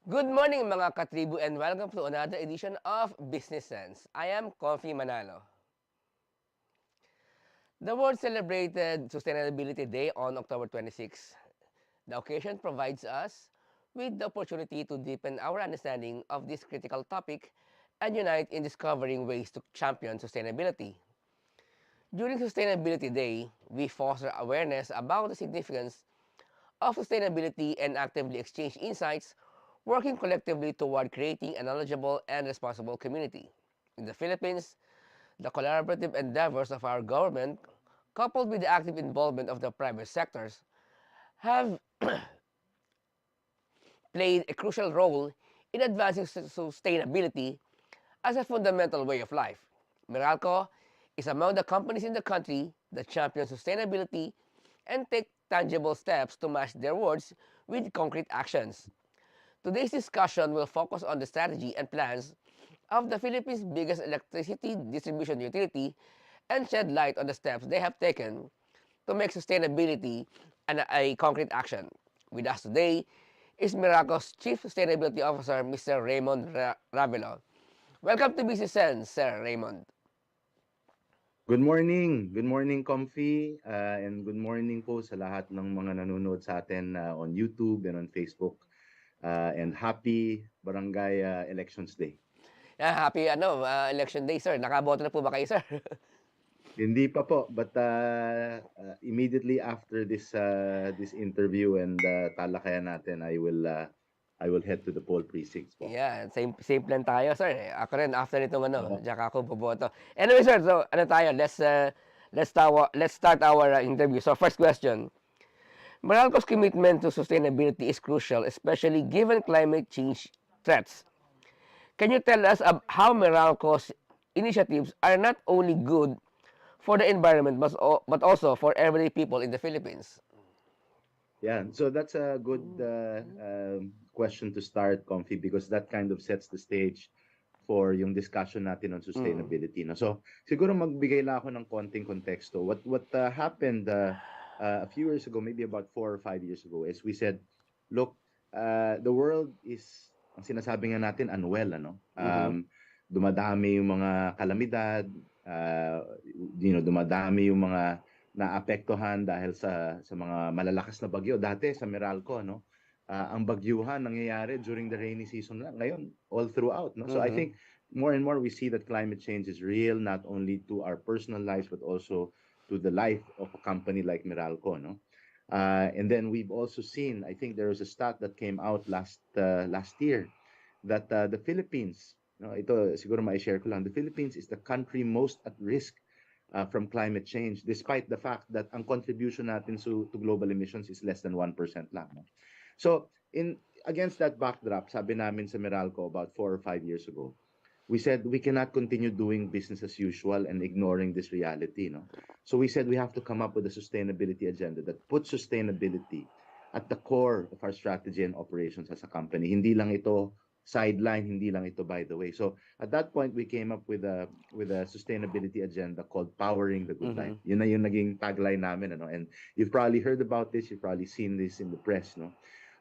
Good morning mga katribu and welcome to another edition of Business Sense. I am Komfie Manalo. The world celebrated Sustainability Day on October 26. The occasion provides us with the opportunity to deepen our understanding of this critical topic and unite in discovering ways to champion sustainability. During Sustainability Day, we foster awareness about the significance of sustainability and actively exchange insights, working collectively toward creating a knowledgeable and responsible community. In the Philippines, the collaborative endeavors of our government, coupled with the active involvement of the private sectors, have played a crucial role in advancing sustainability as a fundamental way of life. Meralco is among the companies in the country that champion sustainability and take tangible steps to match their words with concrete actions. Today's discussion will focus on the strategy and plans of the Philippines' biggest electricity distribution utility and shed light on the steps they have taken to make sustainability a concrete action. With us today is Meralco's Chief Sustainability Officer, Mr. Raymond Ravelo. Welcome to Business Sense, Sir Raymond. Good morning. Good morning, Komfie. And good morning po sa lahat ng mga nanonood sa atin on YouTube and on Facebook. And happy Barangay Elections Day. Happy election day, sir. Nakaboto na po ba kayo, sir? Hindi pa po, but immediately after this interview and talakayan natin, I will head to the poll precincts po. Yeah, same plan tayo, sir. Ako rin after nitong Oo. diyan ako boboto. Anyway, sir, so tayo, let's start our interview. So first question. Meralco's commitment to sustainability is crucial, especially given climate change threats. Can you tell us how Meralco's initiatives are not only good for the environment but also for everyday people in the Philippines? Yeah, so that's a good question to start, Comfy, because that kind of sets the stage for yung discussion natin on sustainability. No? So, siguro magbigay lang ako ng konting konteksto. What happened a few years ago, maybe about 4 or 5 years ago, is we said, look, the world is, ang sinasabi nga natin, unwell. Dumadami yung mga kalamidad, dumadami yung mga naapektuhan dahil sa mga malalakas na bagyo. Dati sa Meralco, ang bagyuhan nangyayari during the rainy season lang. Ngayon, all throughout. So I think more and more we see that climate change is real, not only to our personal lives, but also to the life of a company like Meralco. And then we've also seen, I think there was a stat that came out last year, that the Philippines, ito siguro ma-share ko lang, the Philippines is the country most at risk from climate change, despite the fact that ang contribution natin to global emissions is less than 1% lang. So, against that backdrop, sabi namin sa Meralco about 4 or 5 years ago, we said we cannot continue doing business as usual and ignoring this reality. So we said we have to come up with a sustainability agenda that puts sustainability at the core of our strategy and operations as a company. Hindi lang ito sideline, hindi lang ito by the way. So at that point, we came up with a sustainability agenda called Powering the Good Life. Yun na yung naging tagline namin. And you've probably heard about this, you've probably seen this in the press.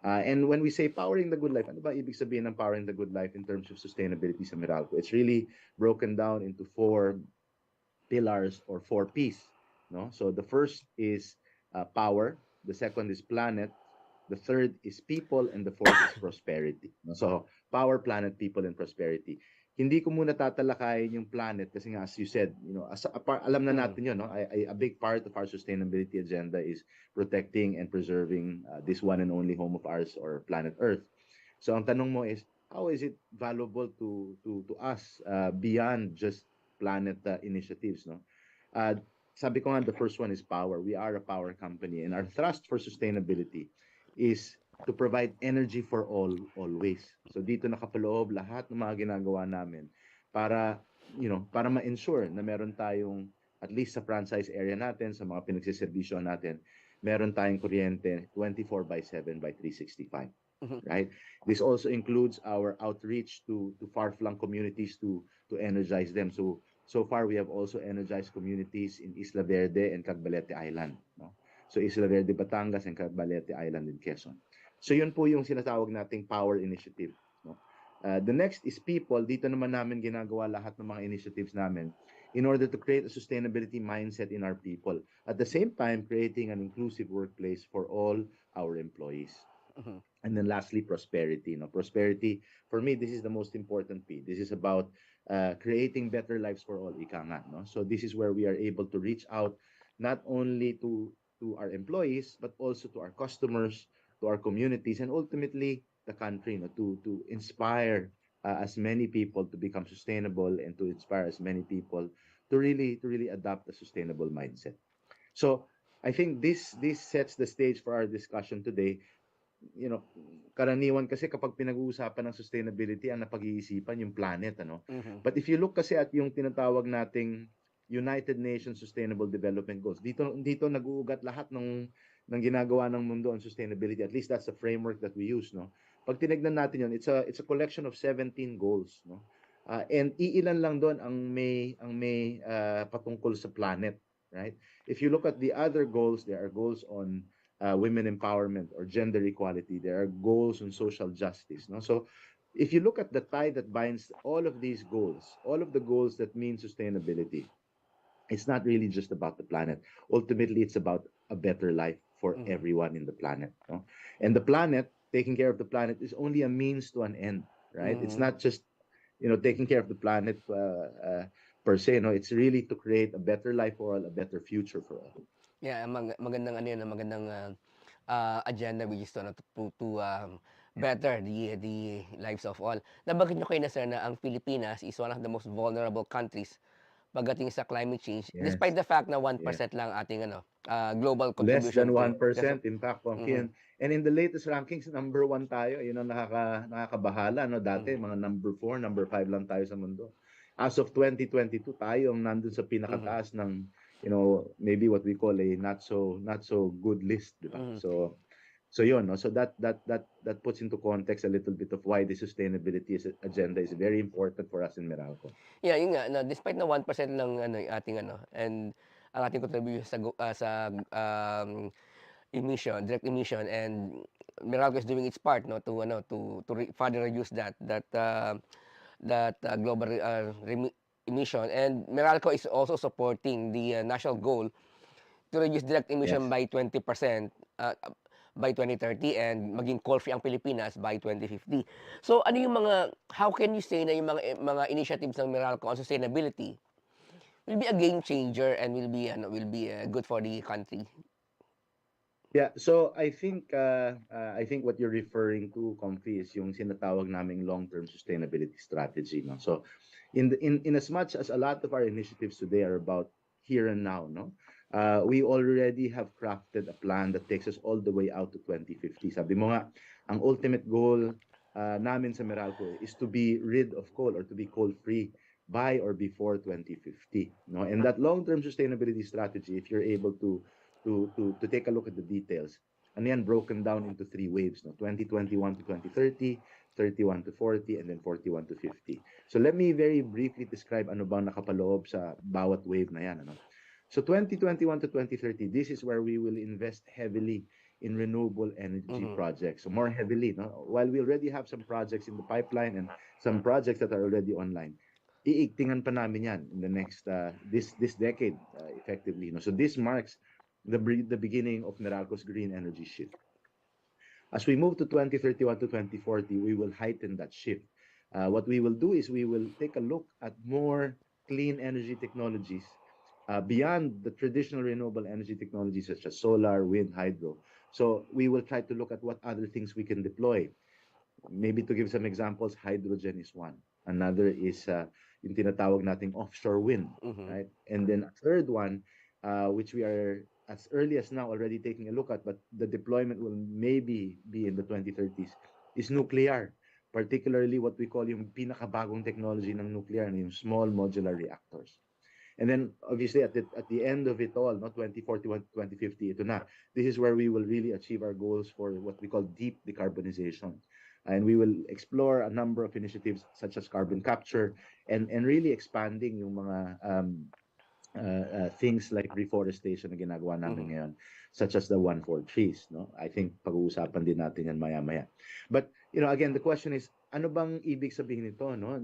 And when we say powering the good life, ano ba ibig sabihin ng powering the good life in terms of sustainability sa Meralco? It's really broken down into 4 pillars or 4 P's. So the first is power, the second is planet, the third is people, and the fourth is prosperity. So power, planet, people, and prosperity. Hindi ko muna tatalakayin yung planet kasi nga, as you said, alam na natin yun. A big part of our sustainability agenda is protecting and preserving this one and only home of ours, or planet Earth. So ang tanong mo is, how is it valuable to us beyond just planet initiatives? Sabi ko nga, the first one is power. We are a power company, and our thrust for sustainability is to provide energy for all, always. So dito nakapaloob lahat ng mga ginagawa namin para ma-ensure na meron tayong, at least sa franchise area natin, sa mga pinagsiservisyo natin, meron tayong kuryente 24/7 by 365. Right? This also includes our outreach to far-flung communities to energize them. So far, we have also energized communities in Isla Verde and Cagbalete Island. So Isla Verde, Batangas, and Cagbalete Island in Quezon. So yun po yung sinatawag nating power initiative. No? The next is people. Dito naman namin ginagawa lahat ng mga initiatives namin in order to create a sustainability mindset in our people. At the same time, creating an inclusive workplace for all our employees. Mhm. And then lastly, prosperity. No, prosperity for me, this is the most important P. This is about creating better lives for all. Ika nga, no? So this is where we are able to reach out not only to our employees but also to our customers, to our communities, and ultimately the country. No, to inspire as many people to become sustainable and to inspire as many people to really adopt a sustainable mindset. So I think this sets the stage for our discussion today. You know, karaniwan kasi kapag pinag-uusapan ng sustainability, ang napag-iisipan yung planet, ano? Mhm. But if you look kasi at yung tinatawag nating United Nations Sustainable Development Goals, dito nag-uugat lahat ng ginagawa ng mundo on sustainability. At least that's the framework that we use, no? Pag tinignan natin yun, it's a collection of 17 goals, no? And iilan lang doon ang may patungkol sa planet, right? If you look at the other goals, there are goals on women empowerment or gender equality. There are goals on social justice. No? So if you look at the tie that binds all of these goals, all of the goals that mean sustainability, it's not really just about the planet. Ultimately, it's about a better life for Mhm. everyone in the planet. No? And the planet, taking care of the planet, is only a means to an end, right? It's Mhm. not just taking care of the planet per se. No, it's really to create a better life for all, a better future for all. Yeah, magandang ano yun, magandang agenda which is to, ano, to better the lives of all. Nabanggit nyo kayo na sir na ang Pilipinas is one of the most vulnerable countries pagdating sa climate change Yes. despite the fact na Yeah. 1% lang ating ano global Less contribution than to this. 1% impact, Komfie. Mhm. And in the latest rankings, number 1 tayo. Yun ang nakakabahala. No? Dati, Mhm. mga number 4, number 5 lang tayo sa mundo. As of 2022, tayo ang nandun sa Mhm. pinakataas ng, maybe what we call a not so good list, di ba? Mhm. So yun, no? So that puts into context a little bit of why the sustainability agenda is very important for us in Meralco. Yeah, yun nga na despite na 1% lang ano yung ating ano and ang ating contribution sa sa emission, direct emission, and Meralco is doing its part no to ano to further reduce that global emission, and Meralco is also supporting the national goal to reduce direct emission Yes. by 20% by 2030 and maging coal-free ang Pilipinas by 2050. So ano yung mga, how can you say na yung mga initiatives ng Meralco on sustainability will be a game changer and will be good for the country? Yeah, so I think what you're referring to, Comfy, is yung sinatawag naming long-term sustainability strategy, no? So in as much as a lot of our initiatives today are about here and now, no? We already have crafted a plan that takes us all the way out to 2050. Sabi mo nga, ang ultimate goal namin sa Meralco is to be rid of coal or to be coal-free by or before 2050, no? And that long-term sustainability strategy, if you're able to take a look at the details. Ano yan, broken down into 3 waves, no? 2021 to 2030, 31 to 40, and then 41 to 50. So let me very briefly describe ano bang nakapaloob sa bawat wave na yan. Ano? So 2021 to 2030, this is where we will invest heavily in renewable energy Mhm. projects. So more heavily, no? While we already have some projects in the pipeline and some projects that are already online, iigtingan pa namin yan in the next this decade effectively. No? So this marks the beginning of Meralco's green energy shift. As we move to 2031 to 2040, we will heighten that shift. What we will do is we will take a look at more clean energy technologies beyond the traditional renewable energy technologies such as solar, wind, hydro. So we will try to look at what other things we can deploy. Maybe to give some examples, hydrogen is one. Another is yung tinatawag nating offshore wind, Mhm. right? And then a third one, which we are as early as now already taking a look at, but the deployment will maybe be in the 2030s, is nuclear. Particularly what we call yung pinakabagong technology ng nuclear, yung small modular reactors. And then obviously at the end of it all, no, 2041 to 2050, ito na. This is where we will really achieve our goals for what we call deep decarbonization. And we will explore a number of initiatives such as carbon capture and really expanding yung mga things like reforestation na ginagawa namin ngayon, such as the 1-4 trees, no? I think pag-uusapan din natin yan maya-maya. But, again, the question is, ano bang ibig sabihin nito, no?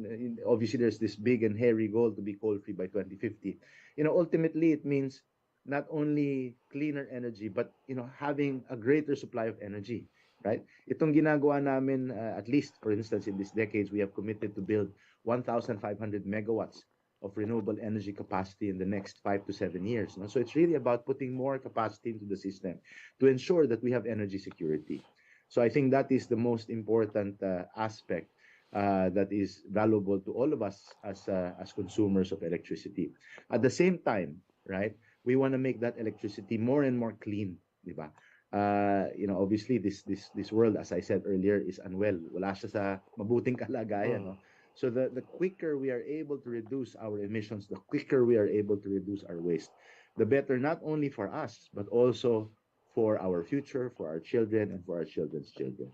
Obviously, there's this big and hairy goal to be coal-free by 2050. Ultimately, it means not only cleaner energy, but, having a greater supply of energy, right? Itong ginagawa namin, at least, for instance, in these decades, we have committed to build 1,500 megawatts of renewable energy capacity in the next 5 to 7 years. No? So it's really about putting more capacity into the system to ensure that we have energy security. So I think that is the most important aspect that is valuable to all of us as consumers of electricity. At the same time, right, we want to make that electricity more and more clean, di ba? Obviously this world, as I said earlier, is unwell. Wala siya sa mabuting kalagayan, no? So the quicker we are able to reduce our emissions, the quicker we are able to reduce our waste, the better, not only for us, but also for our future, for our children, and for our children's children.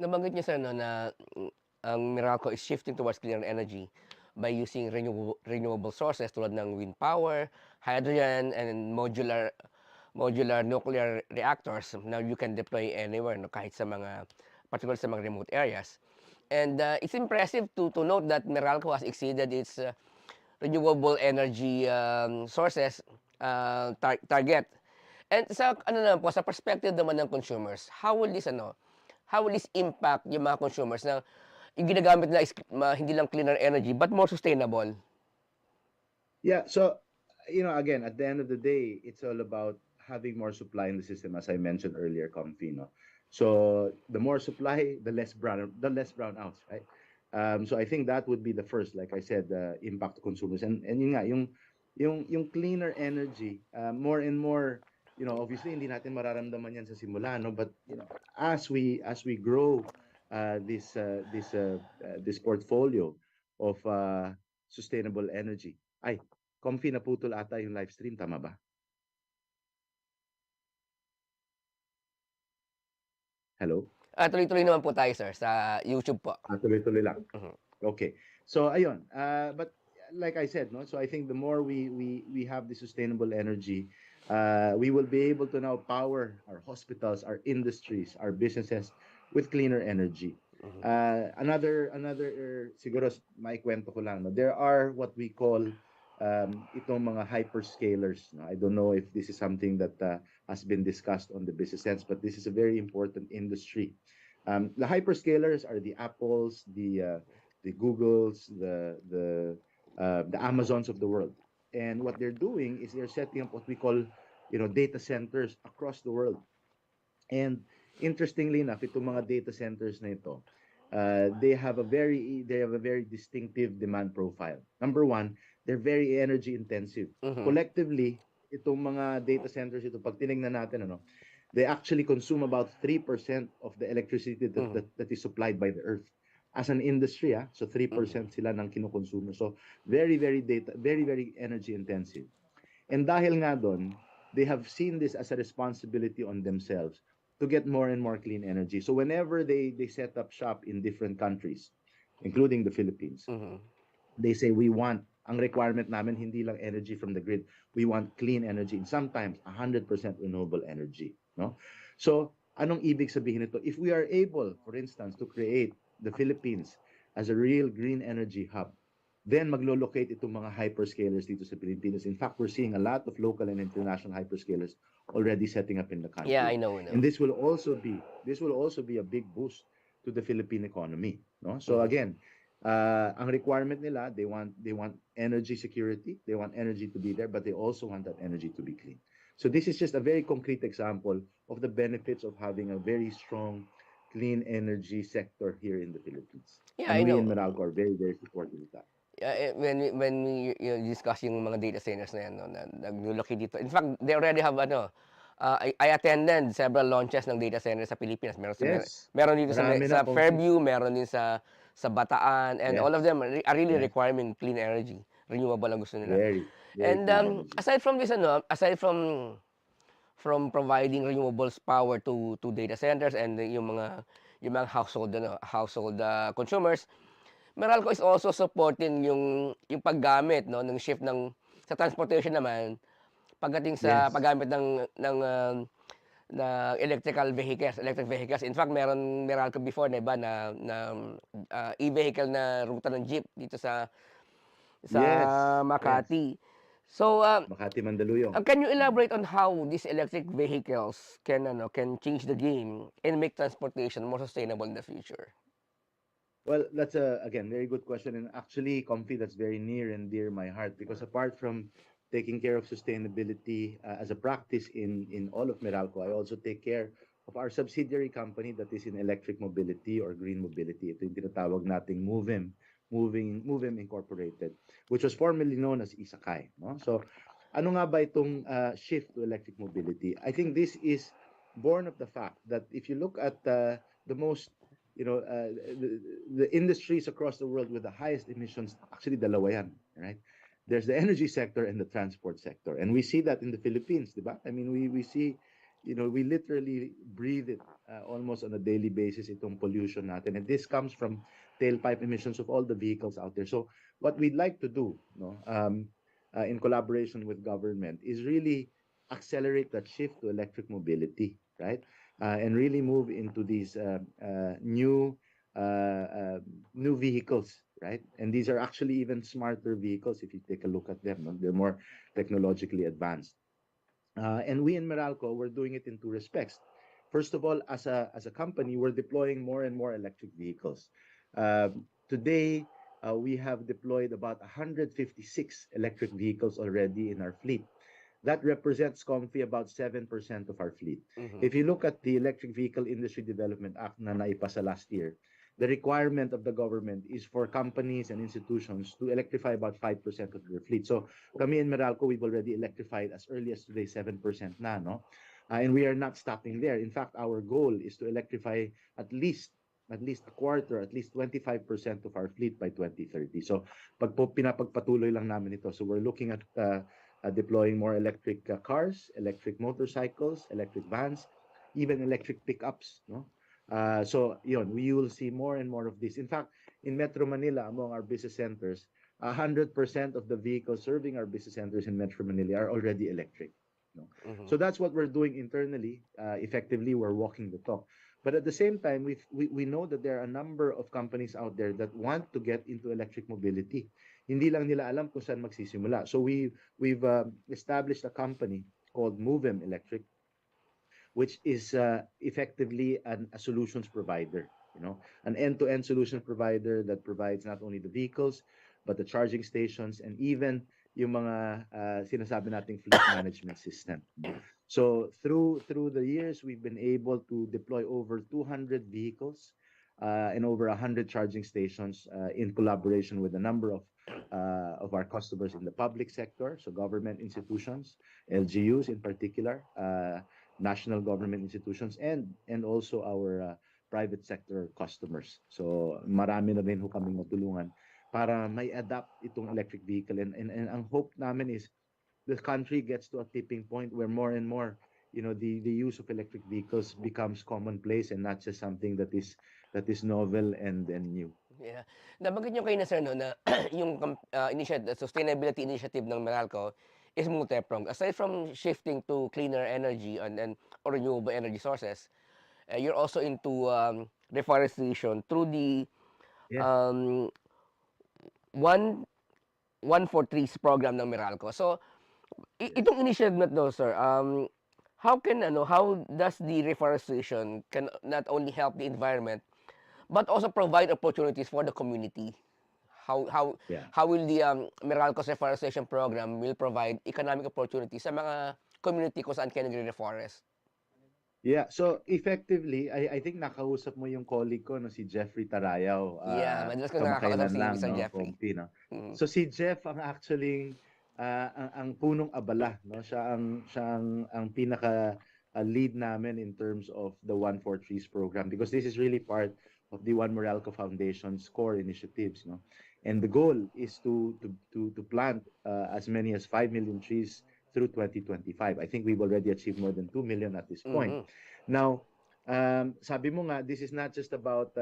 Nabanggit niyo sir, no, na ang Meralco is shifting towards cleaner energy by using renewable sources tulad ng wind power, hydrogen, and modular nuclear reactors. Now you can deploy anywhere, no, kahit sa mga, particularly sa mga remote areas. And it's impressive to note that Meralco has exceeded its renewable energy sources target. And sa ano naman po, sa perspective naman ng consumers, how will this impact yung mga consumers na yung ginagamit nila is hindi lang cleaner energy but more sustainable? Yeah, so again, at the end of the day, it's all about having more supply in the system, as I mentioned earlier, Komfie, no? So the more supply, the less brownouts, right? So I think that would be the first, like I said, impact to consumers. And yun nga, yung cleaner energy, more and more, obviously hindi natin mararamdaman yan sa simula, no? But as we grow this portfolio of sustainable energy. Ay, Komfie, naputol ata yung live stream, tama ba? Hello? Tuloy-tuloy naman po tayo sir sa YouTube po. Tuloy-tuloy lang. Okay. So ayun, but like I said, no. So I think the more we have the sustainable energy, we will be able to now power our hospitals, our industries, our businesses with cleaner energy. Another siguro may kwento ko lang, no. There are what we call itong mga hyperscalers, no. I don't know if this is something that has been discussed on the business sense, but this is a very important industry. The hyperscalers are the Apples, the Googles, the Amazons of the world. And what they're doing is they're setting up what we call, data centers across the world. And interestingly enough, itong mga data centers na ito, they have a very distinctive demand profile. Number one, they're very energy intensive. Collectively, itong mga data centers ito, pag tinignan natin, they actually consume about 3% of the electricity that is supplied by the earth. As an industry, so 3% sila ng kinukonsumo. So very energy intensive. And dahil nga doon, they have seen this as a responsibility on themselves to get more and more clean energy. So whenever they set up shop in different countries, including the Philippines, they say, ang requirement namin, hindi lang energy from the grid. We want clean energy and sometimes 100% renewable energy. No? So, anong ibig sabihin nito? If we are able, for instance, to create the Philippines as a real green energy hub, then maglo-locate itong mga hyperscalers dito sa Pilipinas. In fact, we're seeing a lot of local and international hyperscalers already setting up in the country. Yeah, I know. And this will also be a big boost to the Philippine economy. No? So again, ang requirement nila, they want energy security, they want energy to be there, but they also want that energy to be clean. So this is just a very concrete example of the benefits of having a very strong clean energy sector here in the Philippines. Yeah, and I we know. in Meralco are very supportive of that. When we discuss yung mga data centers na yan, no, na naglulaki dito. In fact, they already have I attended several launches ng data centers sa Pilipinas. Yes. Meron dito Marami sa na, Fairview, meron din sa Bataan, and all of them are really Yes. requiring clean energy. Renewable ang gusto nila. Very And clean energy. aside from this, aside from providing renewables power to data centers and yung mga household consumers, Meralco is also supporting yung paggamit, no, ng shift ng Sa transportation naman, pagdating sa Yes. paggamit ng electric vehicles. In fact, meron Meralco before, 'di ba, na e-vehicle na ruta ng jeep dito sa Yes. Yes. Makati. So, Makati Mandaluyong. can you Mm. elaborate on how these electric vehicles can change the game and make transportation more sustainable in the future? Well, that's a again very good question, and actually, Comfy, that's very near and dear my heart because apart from taking care of sustainability as a practice in all of Meralco, I also take care of our subsidiary company that is in electric mobility or green mobility. Ito yung tinatawag nating Movem Incorporated, which was formerly known as Isakay. No? So, ano nga ba itong shift to electric mobility? I think this is born of the fact that if you look at the most the industries across the world with the highest emissions, actually dalawa yan, right? There's the energy sector and the transport sector. And we see that in the Philippines, di ba? I mean, we see, we literally breathe it almost on a daily basis, itong pollution natin. And this comes from tailpipe emissions of all the vehicles out there. So what we'd like to do, in collaboration with government is really accelerate that shift to electric mobility, right? And really move into these new vehicles, right? And these are actually even smarter vehicles if you take a look at them. No? They're more technologically advanced. And we in Meralco, we're doing it in two respects. First of all, as a company, we're deploying more and more electric vehicles. Today, we have deployed about 156 electric vehicles already in our fleet. That represents Comfy about 7% of our fleet. Mhm. If you look at the Electric Vehicle Industry Development Act na naipasa last year, the requirement of the government is for companies and institutions to electrify about 5% of their fleet. So kami in Meralco, we've already electrified as early as today 7% na, no? And we are not stopping there. In fact, our goal is to electrify at least a quarter, at least 25% of our fleet by 2030. So pinapagpatuloy lang namin ito. So we're looking at deploying more electric cars, electric motorcycles, electric vans, even electric pickups, no? So yun, we will see more and more of this. In fact, in Metro Manila, among our business centers, 100% of the vehicles serving our business centers in Metro Manila are already electric. No? Mhm. So that's what we're doing internally. Effectively, we're walking the talk. But at the same time, we know that there are a number of companies out there that want to get into electric mobility. Hindi lang nila alam kung saan magsisimula. So we've established a company called Movem Electric, which is effectively a solutions provider, an end-to-end solution provider that provides not only the vehicles, but the charging stations and even yung mga sinasabi nating fleet management system. So through the years, we've been able to deploy over 200 vehicles and over 100 charging stations in collaboration with a number of our customers in the public sector, so government institutions, LGUs in particular, national government institutions, and also our private sector customers. So marami na rin ho kaming natulungan para may adapt itong electric vehicle. And ang hope namin is the country gets to a tipping point where more and more, the use of electric vehicles becomes commonplace and not just something that is novel and new. Yeah. Nabanggit niyo kayo na sir, no, na yung sustainability initiative ng Meralco is multi-pronged. Aside from shifting to cleaner energy or renewable energy sources, you're also into reforestation through the Yes. um, one one for trees program ng Meralco. So, Yes. itong initiative na to, sir, how does the reforestation can not only help the environment but also provide opportunities for the community? How how Yeah. how will the Meralco's reforestation program will provide economic opportunities sa mga community kung saan kayo nagre-reforest? Yeah, so effectively, I think nakausap mo yung colleague ko, no, si Jeffrey Tarayaw, Yeah, madalas ko nakakausap kamakailan si lang, Sir no, Jeffrey. Kompi, no. Mm. So si Jeff ang actually ang punong abala, no, siya ang pinaka lead namin in terms of the One for Trees program because this is really part of the One Meralco Foundation's core initiatives, no. And the goal is to plant as many as 5 million trees through 2025. I think we've already achieved more than 2 million at this point. Mhm. Now, sabi mo nga, this is not just about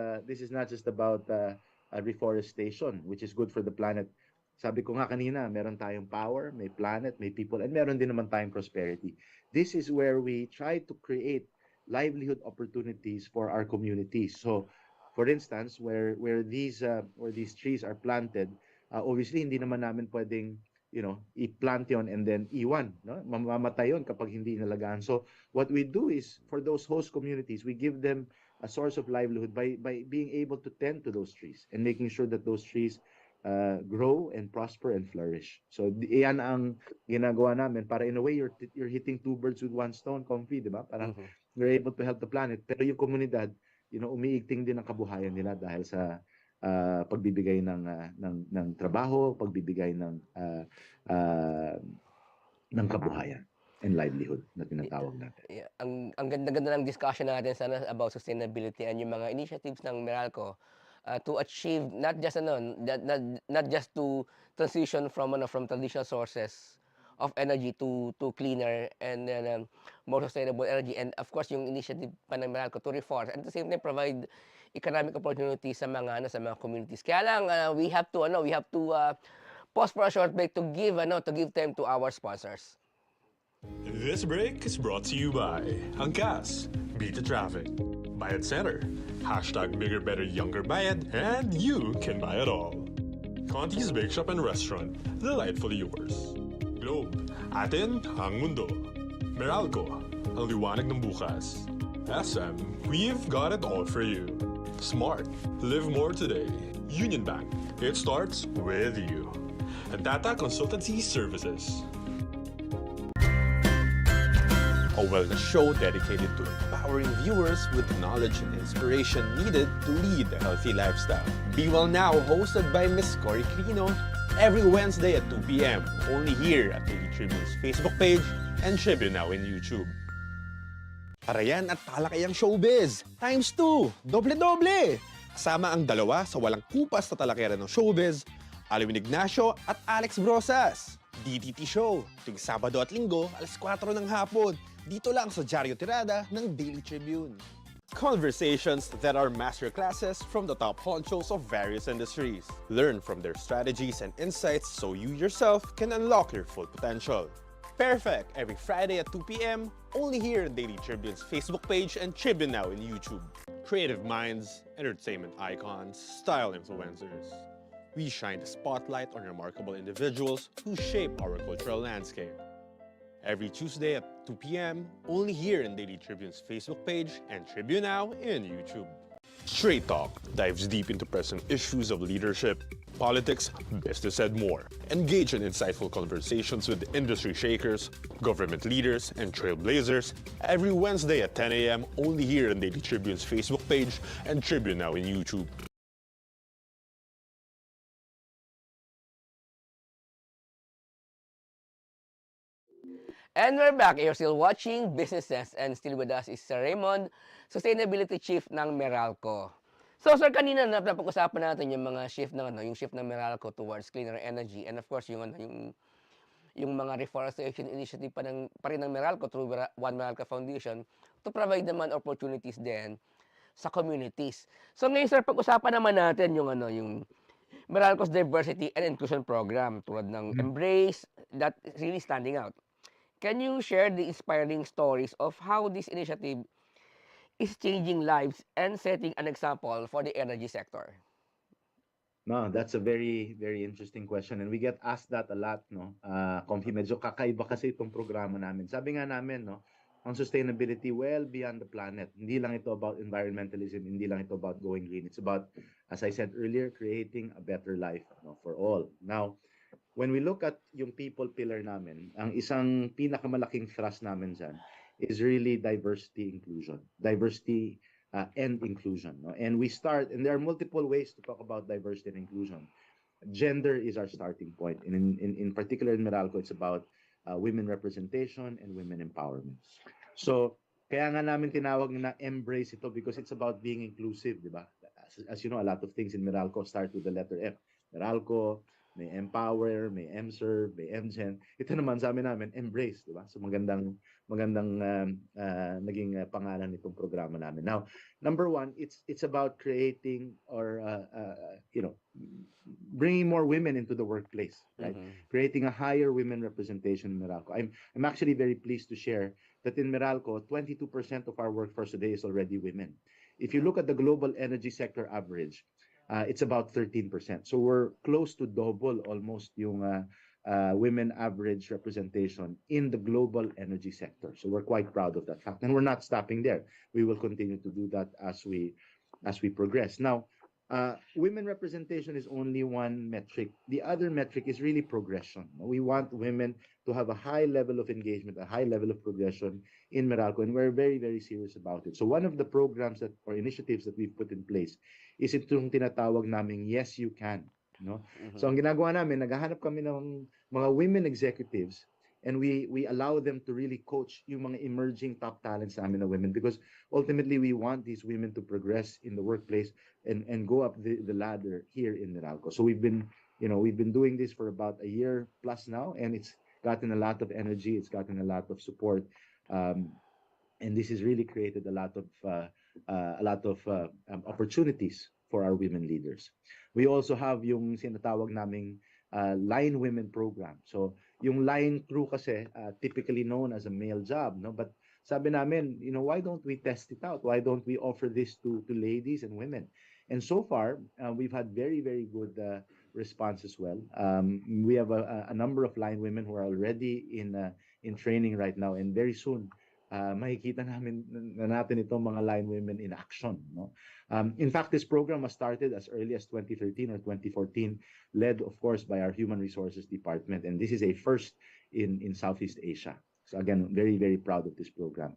reforestation, which is good for the planet. Sabi ko nga kanina, meron tayong power, may planet, may people, and meron din naman tayong prosperity. This is where we try to create livelihood opportunities for our communities. So, for instance, where these trees are planted, obviously hindi naman namin pwedeng i-plant yon and then iwan, no? Mamamatay yon kapag hindi inalagaan. So, what we do is for those host communities, we give them a source of livelihood by being able to tend to those trees and making sure that those trees grow and prosper and flourish. So iyan ang ginagawa namin para in a way you're hitting two birds with one stone, Komfie, di ba? Parang you're able to help the planet, pero yung komunidad, umiigting din ang kabuhayan nila dahil sa pagbibigay ng trabaho, pagbibigay ng kabuhayan and livelihood na tinatawag natin. Yeah, ang ganda-ganda ng discussion natin sana about sustainability and yung mga initiatives ng Meralco to achieve not just not just to transition from traditional sources of energy to cleaner and more sustainable energy, and of course yung initiative pa ng Meralco to reforest and at the same time provide economic opportunities sa mga communities. Kaya lang we have to pause for a short break to give time to our sponsors. This break is brought to you by Angkas, Beat the Traffic, Bayad Center, hashtag Bigger Better Younger Bayad, and you can buy it all. Conti's Bake Shop and Restaurant, delightfully yours. Globe, atin ang mundo. Meralco, ang liwanag ng bukas. SM, we've got it all for you. Smart, live more today. Union Bank, it starts with you. And Tata Consultancy Services. A wellness show dedicated to empowering viewers with the knowledge and inspiration needed to lead a healthy lifestyle. Be Well Now, hosted by Miss Cory Crino, every Wednesday at 2 p.m. only here at Daily Tribune's Facebook page and Tribune Now in YouTube. Parayan at talakayang showbiz, times 2, doble-doble! Kasama ang dalawa sa walang kupas na talakayan ng showbiz, Alwin Ignacio at Alex Brosas. DTT Show, tuwing Sabado at Linggo, alas 4 ng hapon, dito lang sa Diaryo Tirada ng Daily Tribune. Conversations that are masterclasses from the top honchos of various industries. Learn from their strategies and insights so you yourself can unlock your full potential. Perfect every Friday at 2 p.m. only here on Daily Tribune's Facebook page and Tribune Now in YouTube. Creative minds, entertainment icons, style influencers. We shine the spotlight on remarkable individuals who shape our cultural landscape. Every Tuesday at 2 p.m. only here in Daily Tribune's Facebook page and Tribune Now in YouTube. Straight Talk dives deep into present issues of leadership, politics, business, and more. Engage in insightful conversations with industry shakers, government leaders, and trailblazers every Wednesday at 10 a.m. only here on Daily Tribune's Facebook page and Tribune Now in YouTube. And we're back. You're still watching Businesses and still with us is Sir Raymond, Sustainability Chief ng Meralco. So sir, kanina napag-usapan natin yung mga yung shift ng Meralco towards cleaner energy, and of course yung mga reforestation initiative pa rin ng Meralco through One Meralco Foundation to provide naman opportunities din sa communities. So ngayon sir, pag-usapan naman natin yung Meralco's Diversity and Inclusion Program tulad ng Embrace that is really standing out. Can you share the inspiring stories of how this initiative is changing lives and setting an example for the energy sector? No, that's a very, very interesting question. And we get asked that a lot, no? Komfie, medyo kakaiba kasi itong programa namin. Sabi nga namin, no, ang sustainability well beyond the planet. Hindi lang ito about environmentalism, hindi lang ito about going green. It's about, as I said earlier, creating a better life, no, for all. Now, when we look at yung people pillar namin, ang isang pinakamalaking thrust namin dyan is really diversity inclusion. Diversity and inclusion. No? And there are multiple ways to talk about diversity and inclusion. Gender is our starting point. In particular in Meralco, it's about women representation and women empowerment. So, kaya nga namin tinawag na embrace ito because it's about being inclusive, di ba? As you know, a lot of things in Meralco start with the letter M. Meralco, may Empower, may MServe, may MGen. Ito naman sa amin namin, Embrace, di ba? So magandang naging pangalan nitong programa namin. Now, number one, it's about creating or bringing more women into the workplace, right? Mhm. Creating a higher women representation in Meralco. I'm actually very pleased to share that in Meralco, 22% of our workforce today is already women. If you look at the global energy sector average, it's about 13%. So we're close to double almost yung women average representation in the global energy sector. So we're quite proud of that fact, and we're not stopping there. We will continue to do that as we progress. Now, women representation is only one metric. The other metric is really progression. We want women to have a high level of engagement, a high level of progression in Meralco, and we're very, very serious about it. So one of the programs that or initiatives that we've put in place is itong tinatawag naming Yes You Can. No? So ang ginagawa namin, naghahanap kami ng mga women executives, and we allow them to really coach yung mga emerging top talents namin na women, because ultimately we want these women to progress in the workplace and go up the ladder here in Meralco. So we've been doing this for about a year plus now, and it's gotten a lot of energy, it's gotten a lot of support, and this has really created a lot of opportunities for our women leaders. We also have yung sinatawag naming line women program. So yung line crew kasi typically known as a male job, no? But sabi namin, why don't we test it out? Why don't we offer this to ladies and women? And so far, we've had very, very good response as well. We have a number of line women who are already in training right now, and very soon makikita natin itong mga line women in action, no? In fact, this program was started as early as 2013 or 2014, led of course by our human resources department, and this is a first in Southeast Asia. So again, very, very proud of this program.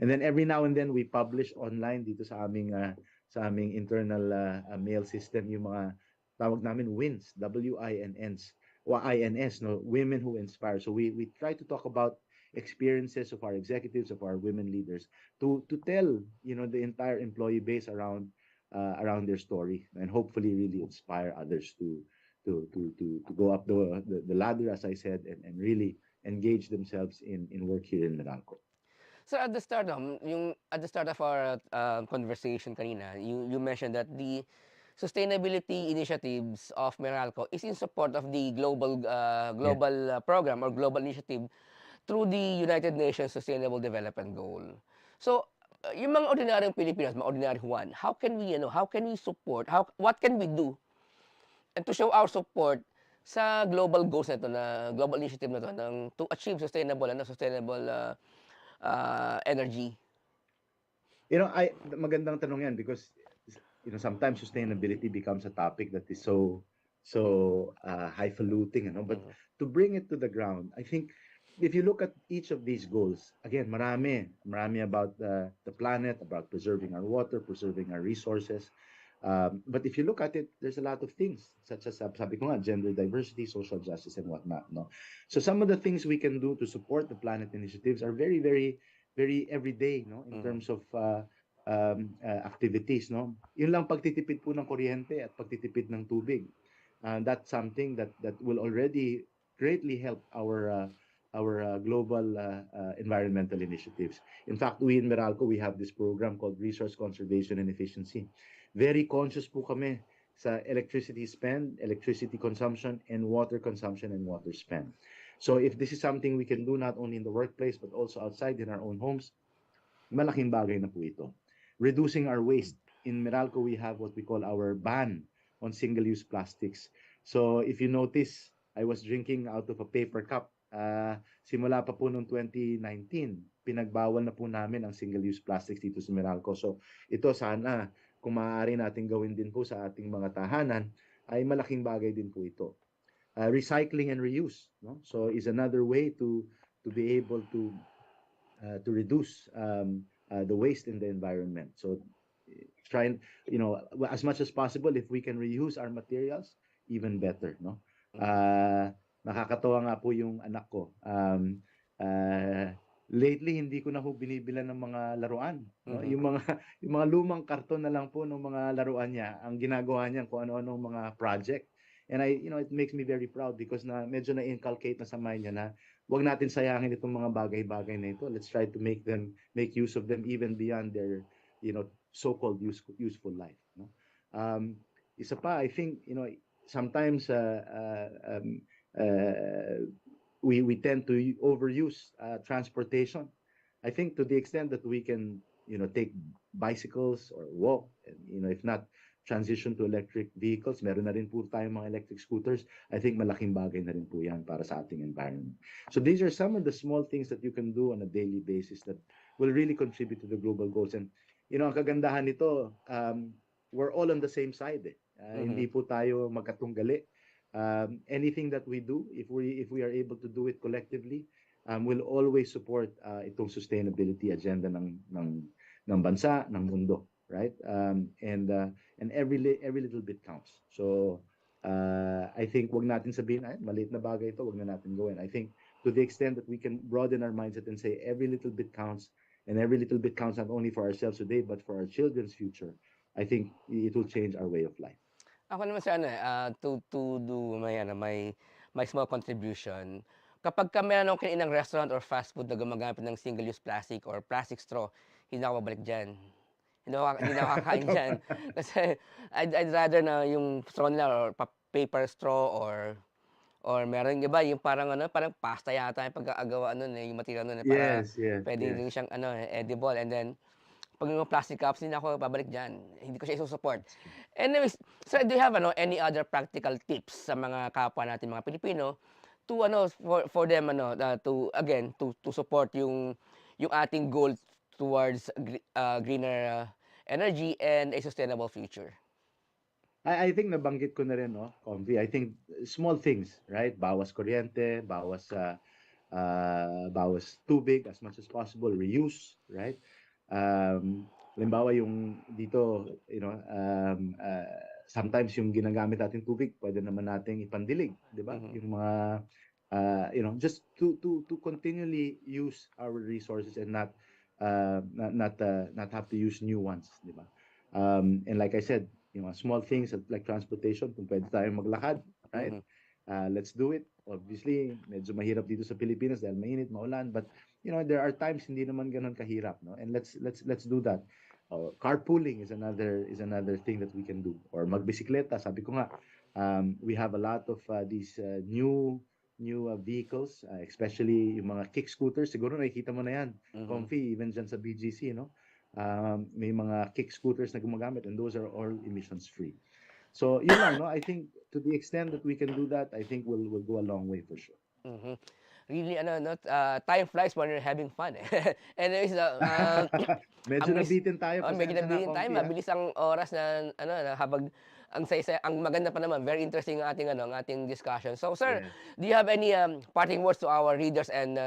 And then every now and then we publish online dito sa aming internal mail system yung mga tawag namin WINS, WINS, INS, no, women who inspire. So we try to talk about experiences of our executives, of our women leaders, to tell the entire employee base around their story, and hopefully really inspire others to go up the ladder, as I said, and really engage themselves in work here in Meralco. So at the start, at the start of our conversation kanina, you mentioned that the sustainability initiatives of Meralco is in support of the global program or global initiative through the United Nations Sustainable Development Goal. So yung mga ordinaryong Pilipinos, mga ordinary Juan, how can we support, what can we do and to show our support sa global goals na ito, na global initiative na ito, to achieve sustainable energy? Magandang tanong yan, because sometimes sustainability becomes a topic that is so highfalutin, but to bring it to the ground, I think if you look at each of these goals, again, marami about the planet, about preserving our water, preserving our resources. But if you look at it, there's a lot of things, such as sabi ko nga, gender diversity, social justice, and whatnot. No? So some of the things we can do to support the planet initiatives are very, very, very everyday, no, in terms of activities. No? Yun lang, pagtitipid po ng kuryente at pagtitipid ng tubig. That's something that will already greatly help our global environmental initiatives. In fact, we in Meralco, we have this program called Resource Conservation and Efficiency. Very conscious po kami sa electricity spend, electricity consumption, and water consumption and water spend. So if this is something we can do not only in the workplace but also outside in our own homes, malaking bagay na po ito. Reducing our waste. In Meralco, we have what we call our ban on single-use plastics. So if you notice, I was drinking out of a paper cup. Simula pa po noong 2019, pinagbawal na po namin ang single-use plastics dito sa Meralco. So ito sana, kung maaari natin gawin din po sa ating mga tahanan, ay malaking bagay din po ito. Recycling and reuse, no? So is another way to be able to reduce the waste in the environment. So try and, as much as possible, if we can reuse our materials, even better, no? Nakakatawa nga po yung anak ko. Lately, hindi ko na ho binibilan ng mga laruan. No? Yung mga lumang karton na lang po ng mga laruan niya, ang ginagawa niya kung ano-anong mga project. And it makes me very proud, because medyo na-inculcate na sa mind niya na wag natin sayangin itong mga bagay-bagay na ito. Let's try to make use of them even beyond their, so-called useful life. No? Isa pa, I think, sometimes we tend to overuse transportation. I think to the extent that we can, take bicycles or walk, and, if not transition to electric vehicles, meron na rin po tayong mga electric scooters. I think malaking bagay na rin po yan para sa ating environment. So these are some of the small things that you can do on a daily basis that will really contribute to the global goals. And, ang kagandahan nito, we're all on the same side. Hindi po tayo magkatunggali. Anything that we do, if we are able to do it collectively, will always support itong sustainability agenda ng bansa, ng mundo, right? And every little bit counts. So I think wag natin sabihin, ay, maliit na bagay ito, wag na natin gawin. I think to the extent that we can broaden our mindset and say every little bit counts, and every little bit counts not only for ourselves today but for our children's future, I think it will change our way of life. Ako naman sa to do may small contribution. Kapag ka meron akong kinainang restaurant or fast food na gumagamit ng single-use plastic or plastic straw, hindi na ako babalik dyan. Hindi na ako kakain dyan. Kasi I'd rather na yung straw nila or paper straw or meron iba yung parang parang pasta yata yung pagkakagawa yung material nun para Yes. pwede rin siyang edible, and then pag yung plastic cups, hindi na ako babalik dyan. Hindi ko siya isusupport. Anyways, so do you have any other practical tips sa mga kapwa natin mga Pilipino to for them to support yung ating goal towards greener energy and a sustainable future? I think nabanggit ko na rin, Komfie. I think small things, right? Bawas kuryente, bawas tubig as much as possible, reuse, right? Halimbawa yung dito, sometimes yung ginagamit natin tubig, pwede naman nating ipandilig, di ba? Yung mga, just to continually use our resources and not have to use new ones, di ba? And like I said, small things like transportation, kung pwede tayong maglakad, right? Let's do it. Obviously, medyo mahirap dito sa Pilipinas dahil mainit, maulan, but there are times hindi naman ganun kahirap, no? And let's do that. Carpooling is another thing that we can do. Or magbisikleta, sabi ko nga, we have a lot of these new vehicles, especially yung mga kick scooters. Siguro nakikita mo na yan, Komfie, even dyan sa BGC, no? May mga kick scooters na gumagamit, and those are all emissions free. So yun lang, no? I think to the extent that we can do that, I think we'll go a long way for sure. Really, time flies when you're having fun. Anyways, medyo nabitin tayo. Medyo nabitin tayo. Mabilis ang oras na habang ang maganda pa naman, very interesting ang ating discussion. So, sir, do you have any parting words to our readers and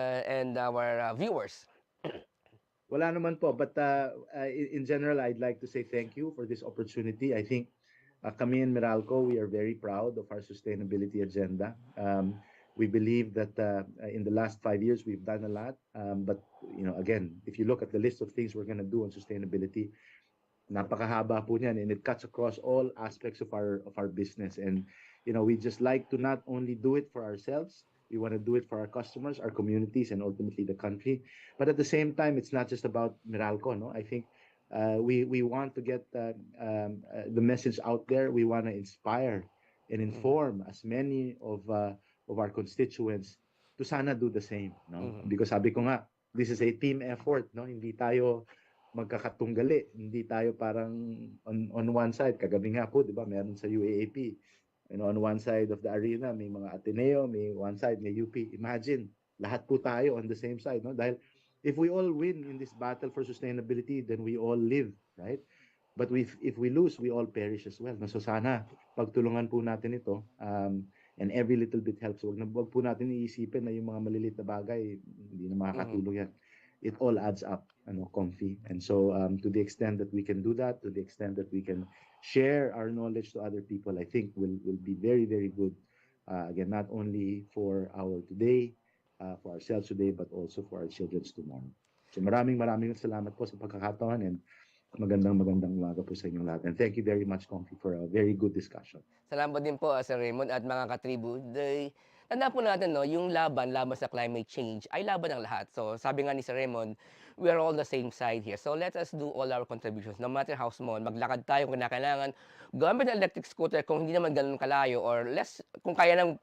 our viewers? Wala naman po, but in general, I'd like to say thank you for this opportunity. I think kami in Meralco, we are very proud of our sustainability agenda. We believe that in the last 5 years, we've done a lot. But, again, if you look at the list of things we're going to do on sustainability, napakahaba po niyan, and it cuts across all aspects of our business. And, we just like to not only do it for ourselves, we want to do it for our customers, our communities, and ultimately the country. But at the same time, it's not just about Meralco, no? I think we want to get the message out there. We want to inspire and inform as many of our constituents to sana do the same, no? Because sabi ko nga, this is a team effort, no? Hindi tayo magkakatunggali, hindi tayo parang on one side. Kagabi nga po, di ba, meron sa UAAP, on one side of the arena may mga Ateneo, may one side may UP. Imagine, lahat po tayo on the same side, no? Dahil if we all win in this battle for sustainability, then we all live, right? But if we lose, we all perish as well. No? So sana pagtulungan po natin ito, and every little bit helps. Wag po natin iisipin na yung mga maliliit na bagay, hindi na makakatulong yan. It all adds up, Komfie. And so to the extent that we can do that, to the extent that we can share our knowledge to other people, I think will be very, very good. Again, not only for our today, for ourselves today, but also for our children's tomorrow. So maraming salamat po sa pagkakataon, and magandang umaga po sa inyong lahat. And thank you very much, Komfie, for a very good discussion. Salamat din po, Sir Raymond, at mga katribu. tandaan po natin, no, yung laban sa climate change ay laban ng lahat. So, sabi nga ni Sir Raymond, we are all the same side here. So, let us do all our contributions, no matter how small. Maglakad tayo kung kailangan. Gamit ng electric scooter kung hindi naman ganun kalayo or less, kung kaya ng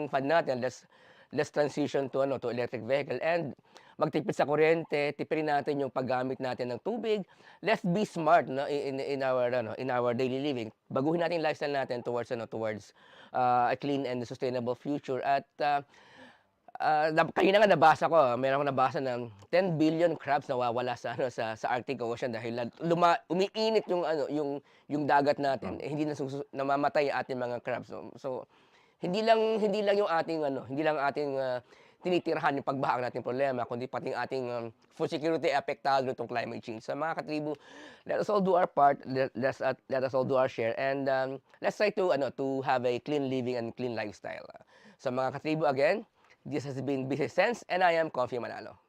fund natin, let's transition to electric vehicle and magtipid sa kuryente, tipirin natin yung paggamit natin ng tubig. Let's be smart, no, in our daily living. Baguhin natin yung lifestyle natin towards a clean and sustainable future. At kanina nga nabasa ko, meron akong nabasa ng 10 billion crabs nawawala sa Arctic Ocean dahil umiinit yung dagat natin. Hindi namamatay ang ating mga crabs. So hindi lang yung ating tinitirahan yung pagbaha nating problema, kundi pati yung ating food security apektado nitong climate change. So mga katribo, let us all do our part, let us all do our share, and let's try to have a clean living and clean lifestyle. Sa mga katribo, again, this has been Business Sense, and I am Komfie Manalo.